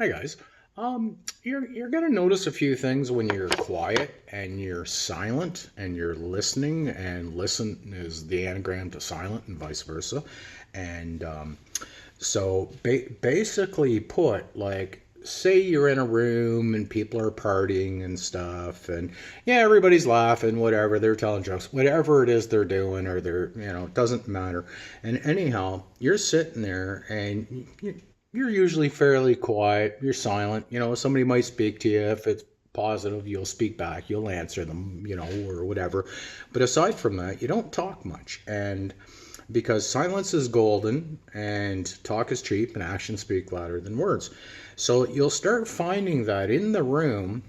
Hi guys. You're gonna notice a few things when you're quiet and you're silent and you're listening, and listen is the anagram to silent and vice versa. And basically put, like, say you're in a room and people are partying and stuff, and yeah, everybody's laughing, whatever, they're telling jokes, whatever it is they're doing, or it doesn't matter. And anyhow, you're sitting there and you're usually fairly quiet, you're silent. Somebody might speak to you. If it's positive, you'll speak back, you'll answer them, or whatever. But aside from that, you don't talk much. And because silence is golden and talk is cheap and actions speak louder than words. So you'll start finding that in the room,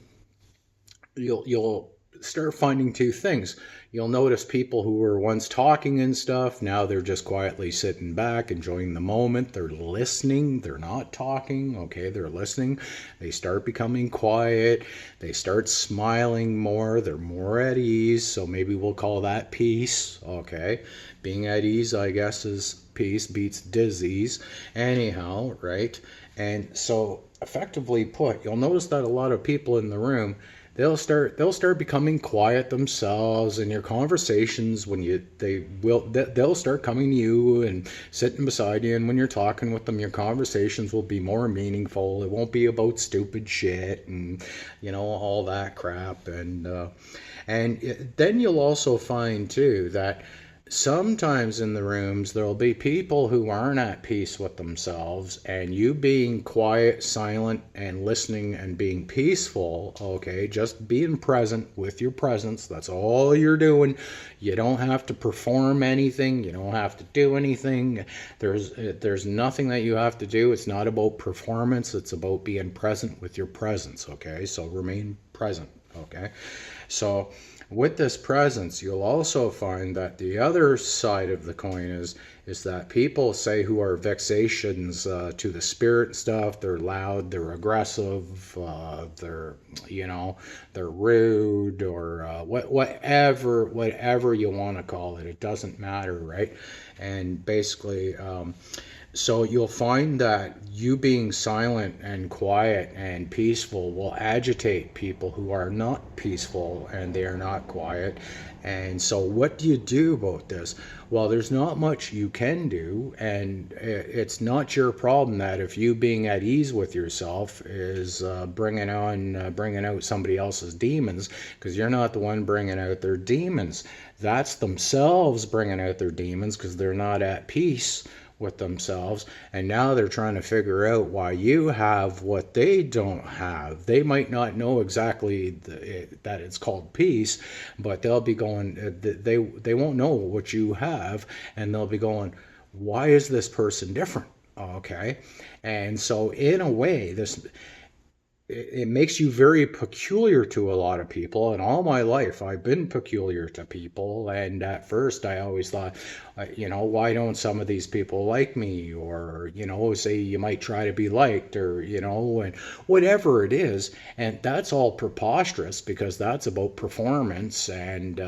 you'll start finding two things. You'll notice people who were once talking and stuff, now they're just quietly sitting back, enjoying the moment. They're listening. They're not talking. Okay, they're listening. They start becoming quiet. They start smiling more. They're more at ease. So maybe we'll call that peace. Okay, being at ease, I guess, is peace beats disease. Anyhow, right? And so, effectively put, you'll notice that a lot of people in the room, they'll start becoming quiet themselves, and your conversations, when they'll start coming to you and sitting beside you, and when you're talking with them, your conversations will be more meaningful. It won't be about stupid shit and all that crap. And then you'll also find too that sometimes in the rooms there'll be people who aren't at peace with themselves, and you being quiet, silent, and listening and being peaceful, okay, just being present with your presence, that's all you're doing. You don't have to perform anything, you don't have to do anything. There's nothing that you have to do. It's not about performance, it's about being present with your presence. Okay, so remain present. Okay, so with this presence, you'll also find that the other side of the coin is that people, say, who are vexations to the spirit and stuff, they're loud, they're aggressive, you know they're rude, or whatever you want to call it. It doesn't matter, right? And basically, so you'll find that you being silent and quiet and peaceful will agitate people who are not peaceful and they are not quiet. And so what do you do about this? Well, there's not much you can do, and it's not your problem that if you being at ease with yourself is bringing out somebody else's demons, because you're not the one bringing out their demons. That's themselves bringing out their demons because they're not at peace with themselves, and now they're trying to figure out why you have what they don't have. They might not know exactly that it's called peace, but they'll be going, they won't know what you have, and they'll be going, why is this person different? Okay. And so in a way, this it makes you very peculiar to a lot of people. And all my life I've been peculiar to people, and at first I always thought, why don't some of these people like me? Or say you might try to be liked, or and whatever it is. And that's all preposterous, because that's about performance. And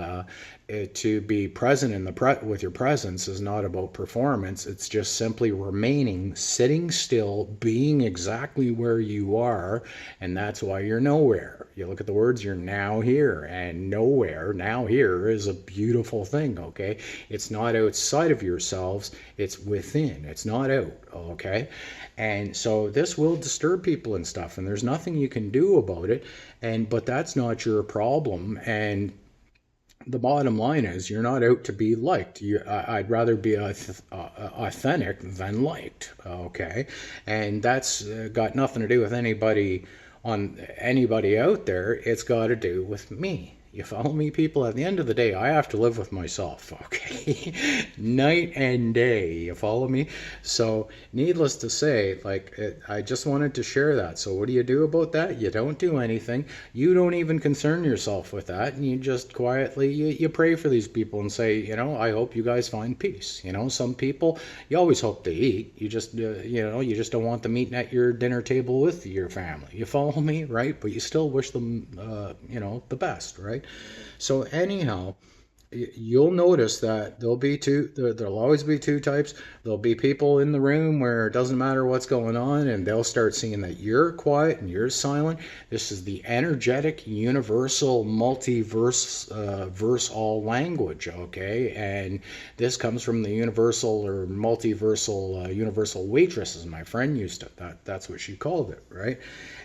to be present in with your presence is not about performance. It's just simply remaining, sitting still, being exactly where you are. And that's why you're nowhere. You look at the words, you're now here, and nowhere, now here, is a beautiful thing. Okay, it's not outside of yourselves, it's within, it's not out. Okay, and so this will disturb people and stuff, and there's nothing you can do about it. But that's not your problem. And the bottom line is, you're not out to be liked. I'd rather be authentic than liked. Okay, and that's got nothing to do with anybody out there. It's got to do with me. You follow me, people? At the end of the day, I have to live with myself, okay? Night and day, you follow me? So, needless to say, like, I just wanted to share that. So, what do you do about that? You don't do anything. You don't even concern yourself with that. And you just quietly, you pray for these people and say, I hope you guys find peace. Some people, you always hope to eat. You just, you just don't want them eating at your dinner table with your family. You follow me, right? But you still wish them, the best, right? So anyhow, you'll notice that there'll always be two types. There'll be people in the room where it doesn't matter what's going on, and they'll start seeing that you're quiet and you're silent. This is the energetic universal multiverse verse all language, okay? And this comes from the universal or multiversal universal waitress, as my friend used to, that's what she called it, right?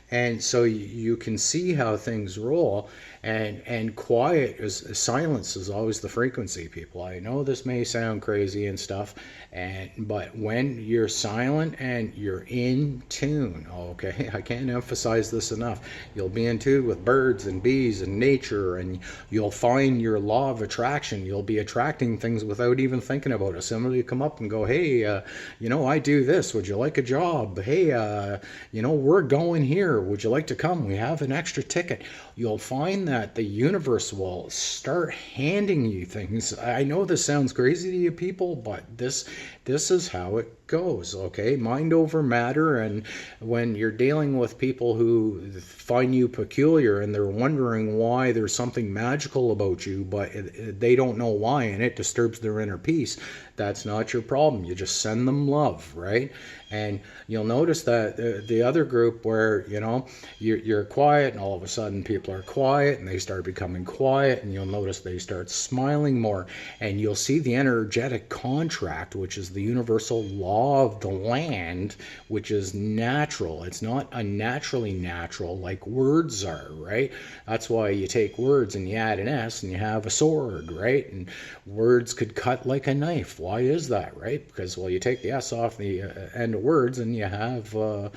And so you can see how things roll, and quiet is silence is always the frequency, people. I know this may sound crazy and stuff, but when you're silent and you're in tune, okay, I can't emphasize this enough. You'll be in tune with birds and bees and nature, and you'll find your law of attraction. You'll be attracting things without even thinking about it. Somebody will come up and go, hey, I do this, would you like a job? Hey, we're going here, would you like to come? We have an extra ticket. You'll find that the universe will start handing you things. I know this sounds crazy to you people, but this is how it goes, okay? Mind over matter. And when you're dealing with people who find you peculiar and they're wondering why there's something magical about you, but they don't know why, and it disturbs their inner peace, that's not your problem. You just send them love, right? And you'll notice that the other group where you're quiet, and all of a sudden people are quiet and they start becoming quiet, and you'll notice they start smiling more, and you'll see the energetic contract, which is the universal law of the land, which is natural. It's not unnaturally natural like words are, right? That's why you take words and you add an S and you have a sword, right? And words could cut like a knife. Why is that, right? Because, well, you take the S off the end of words and you have a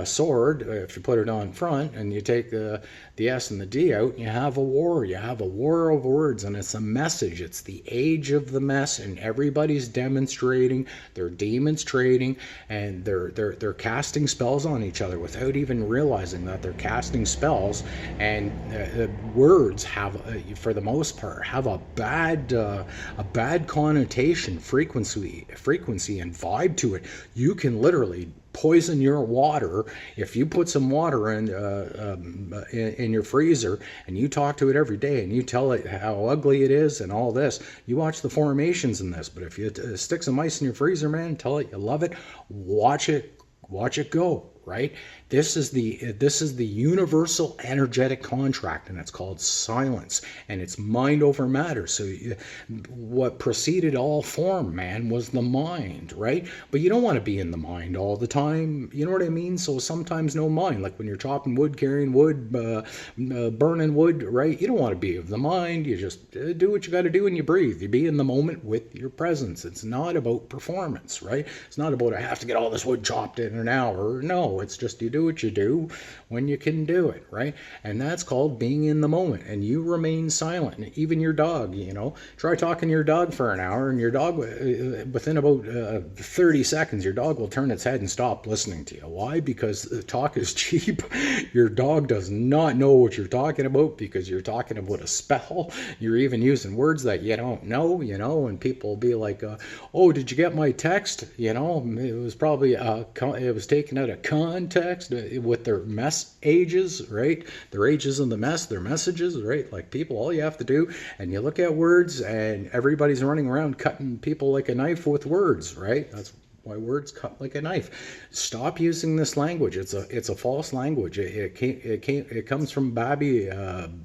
sword. If you put it on front and you take the S and the D out, you have a war. You have a war of words, and it's a message. It's the age of the mess, and everybody's demonstrating, they're demonstrating, and they're casting spells on each other without even realizing that they're casting spells. And words have, for the most part, have a bad connotation, frequency, and vibe to it. You can literally poison your water if you put some water in your freezer and you talk to it every day and you tell it how ugly it is and all this. You watch the formations in this, but if you stick some ice in your freezer, man, tell it you love it, watch it go, right? This is the universal energetic contract, and it's called silence, and it's mind over matter. So what preceded all form, man, was the mind, right? But you don't want to be in the mind all the time, you know what I mean? So sometimes no mind, like when you're chopping wood, carrying wood, burning wood, right? You don't want to be of the mind. You just do what you got to do and you breathe. You be in the moment with your presence. It's not about performance, right? It's not about I have to get all this wood chopped in an hour. No, it's just you do what you do when you can do it, right? And that's called being in the moment, and you remain silent. And even your dog, try talking to your dog for an hour, and your dog, within about 30 seconds, your dog will turn its head and stop listening to you. Why? Because talk is cheap. Your dog does not know what you're talking about because you're talking about a spell. You're even using words that you don't know, and people will be like, oh, did you get my text? It was probably, it was taken out of context with their mess ages, right? Their ages in the mess, their messages, right? Like people, all you have to do, and you look at words, and everybody's running around cutting people like a knife with words, right? That's why words cut like a knife. Stop using this language. It's a false language. It comes from Babylon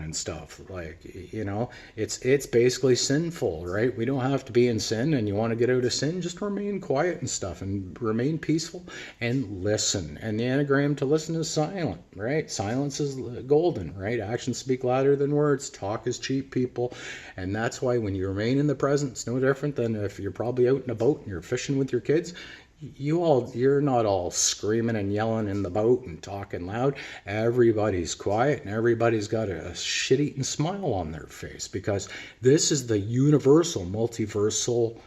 and stuff. Like, it's basically sinful, right? We don't have to be in sin, and you want to get out of sin, just remain quiet and stuff, and remain peaceful and listen. And the anagram to listen is silent, right? Silence is golden, right? Actions speak louder than words. Talk is cheap, people. And that's why when you remain in the present, it's no different than if you're probably out in a boat and you're fishing with your kids. You're not all screaming and yelling in the boat and talking loud. Everybody's quiet, and everybody's got a shit-eating smile on their face, because this is the universal multiversal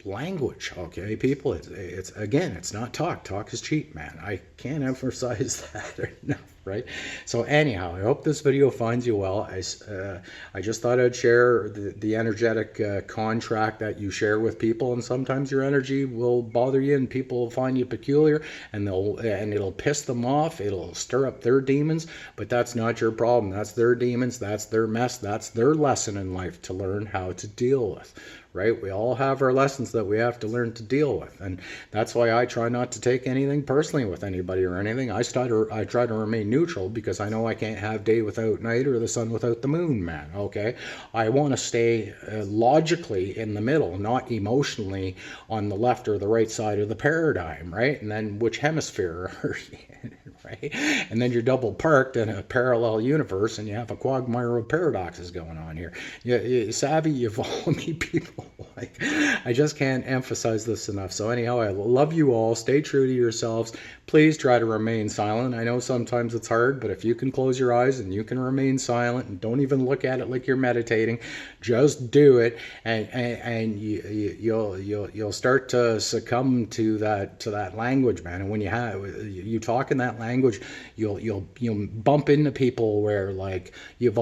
language. Okay, people, it's again, it's not talk. Talk is cheap, man. I can't emphasize that enough, right? So anyhow, I hope this video finds you well. I just thought I'd share the energetic contract that you share with people, and sometimes your energy will bother you and people will find you peculiar, and it'll piss them off. It'll stir up their demons, but that's not your problem. That's their demons. That's their mess. That's their lesson in life to learn how to deal with. Right? We all have our lessons that we have to learn to deal with. And that's why I try not to take anything personally with anybody or anything. I try to remain neutral, because I know I can't have day without night or the sun without the moon, man. Okay? I want to stay logically in the middle, not emotionally on the left or the right side of the paradigm, right? And then which hemisphere are you in, right? And then you're double parked in a parallel universe, and you have a quagmire of paradoxes going on here. You savvy, you follow me, people. Like, I just can't emphasize this enough. So anyhow, I love you all. Stay true to yourselves. Please try to remain silent. I know sometimes it's hard, but if you can close your eyes and you can remain silent and don't even look at it like you're meditating, just do it, and you'll start to succumb to that language, man. And when you talk in that language, you'll bump into people where, like, you've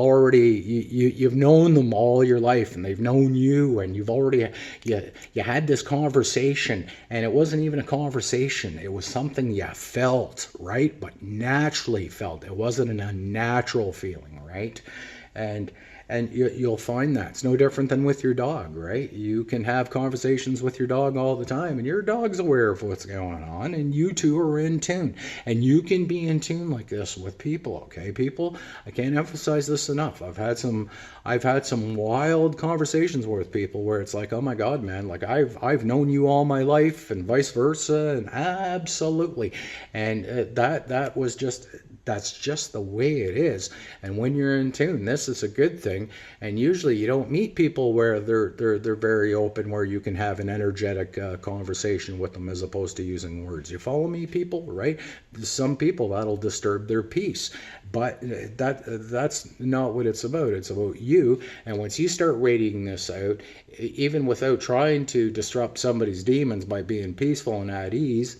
known them all your life, and they've known you, and you've already you had this conversation, and it wasn't even a conversation. It was something you felt, right? But naturally felt. It wasn't an unnatural feeling, right? And you'll find that it's no different than with your dog, right? You can have conversations with your dog all the time, and your dog's aware of what's going on, and you two are in tune. And you can be in tune like this with people, okay, people? I can't emphasize this enough. I've had some wild conversations with people where it's like, oh my God, man, like I've known you all my life, and vice versa, and absolutely, and that's just the way it is. And when you're in tune, this is a good thing. And usually you don't meet people where they're very open, where you can have an energetic conversation with them as opposed to using words. You follow me, people, right? Some people, that'll disturb their peace. But that's not what it's about. It's about you. And once you start radiating this out, even without trying to disrupt somebody's demons by being peaceful and at ease,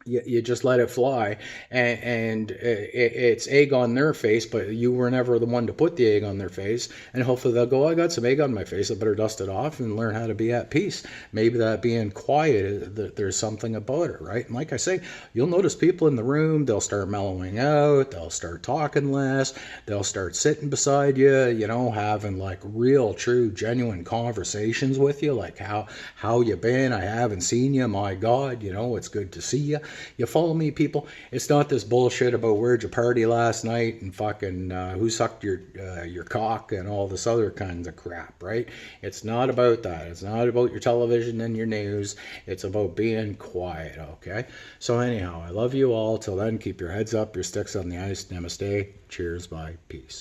you just let it fly, and it's egg on their face, but you were never the one to put the egg on their face, and hopefully they'll go, I got some egg on my face, I better dust it off and learn how to be at peace. Maybe that being quiet, there's something about it, right? And like I say, you'll notice people in the room, they'll start mellowing out, they'll start talking less, they'll start sitting beside you, having like real, true, genuine conversations with you, like how you been? I haven't seen you, my God, it's good to see you. You follow me, people? It's not this bullshit about where'd you party last night and fucking who sucked your cock and all this other kinds of crap, right? It's not about that. It's not about your television and your news. It's about being quiet, okay? So anyhow, I love you all. Till then, keep your heads up, your sticks on the ice. Namaste. Cheers. Bye. Peace.